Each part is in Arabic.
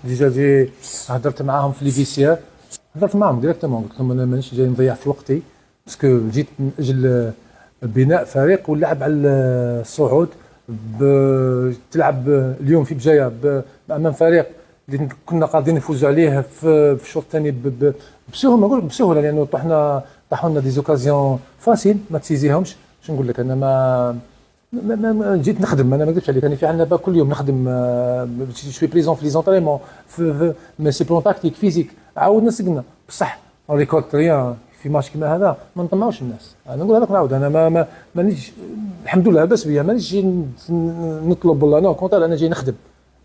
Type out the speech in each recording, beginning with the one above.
ديجا جي هضرت معاهم في لي فيسيير، هضرت معاهم ديريكتومون، قلت لهم انا مانيش جاي نضيع في وقتي، باسكو جيت من اجل بناء فريق واللعب على الصعود. تلعب اليوم في بجايه امام فريق اللي كنا قادرين نفوزوا عليه في الشوط الثاني بسهوله، ما نقول بسهوله لانه طاحوا لنا دي زوكازيون فاسيل ما تسيزيهمش. شنو نقول لك، انا ما جيت نخدم، انا ما نكذبش عليك، انا في عندنا كل يوم نخدم، شوي بريزون في لي زونطريمون مي سي بلون تاكتيك فيزيك، عاودنا سقنا بصح ريكولت ريان في ماتش كيما هذا ما نطمعوش الناس. انا نقول هذاك نعاود، انا مانيش الحمد لله لاباس بيا، مانيش جاي نطلب والله، نو كونتر، انا جاي نخدم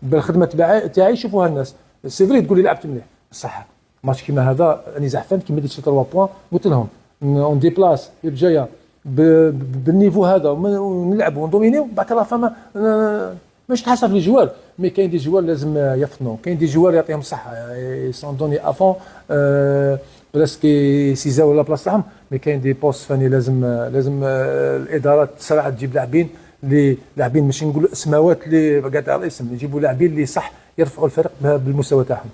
بالخدمه تاعي يشوفوها الناس. سي فري تقول لي لعبت مليح بصح ماتش كيما هذا راني زعفان كيما درت 3 بوان، قلت لهم اون دي بلاس بجايه بالنيفو هذا ونلعبوا وندومينيو بعد لا فما مش تحسب في الجوار، مي كاين دي جوار لازم يفطنوا، كاين دي جوار يعطيهم الصحه سون دوني افون بريسك يسيزاو لا بلاص تاعهم، مي كاين دي بوست فاني لازم الاداره تسرع تجيب لاعبين اللي لاعبين ماشي نقول اسماوات اللي قاعد على الاسم، يجيبوا لاعبين اللي صح يرفعوا الفريق بالمستوى تاعهم.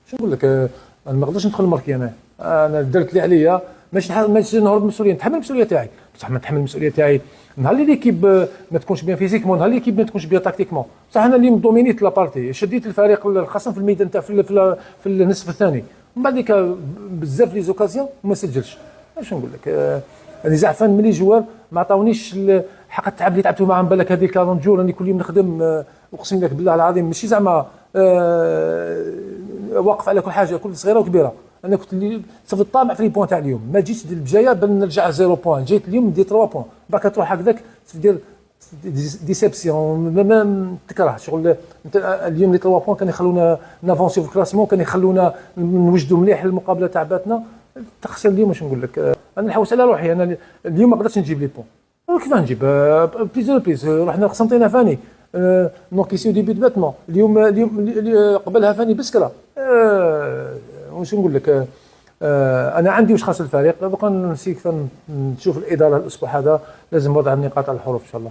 شو نقول لك، انا ما نقدرش ندخل الماركي، انا درت اللي عليا، ماشي نهرب المسؤوليه، نتحمل المسؤوليه تاعي، بصح ما نتحمل المسؤوليه تاعي نهار اللي ليكيب ما تكونش بيان فيزيكمون، نهار اللي ليكيب ما تكونش بيان تاكتيكمون. صح انا اللي دومينيت لا بارتي، شديت الفريق الخصم في الميدان تاع في النصف الثاني، ومن بعد ذيك بزاف لي زوكازيون وما سجلش. اش نقول لك، انا زعفان ملي جوار ما عطاونيش حق التعب اللي تعبتوا معاهم. بالك هذه 40 جور راني كل يوم نخدم، اقسم لك بالله العظيم ماشي زعما واقف على كل حاجه كل صغيره وكبيره. انا كنت اللي صافي طامع في لي بوان تاع اليوم، ما جيتش البجايه بان نرجع 0 بوان، جيت اليوم ندير 3 بوان، باك تروح هكذاك دير ديسيبسيون، ما تكره شغل. اليوم لي 3 بوان كان يخلونا نافونسي في الكلاسمون، كان يخلونا نوجدوا مليح المقابله تاع باتنا. تخسر اليوم واش نقول لك، انا نحوس على روحي، انا اليوم ما قدرتش نجيب لي بوان، كيف نجيب بليز رحنا قسمتينا فاني نوكيسيو ديبي دو باتمون، اليوم قبلها فاني بسكره. واش نقول لك، انا عندي واش خاص الفريق، بقى نسيك نشوف الاداره الاسبوع هذا لازم وضع النقاط على الحروف ان شاء الله.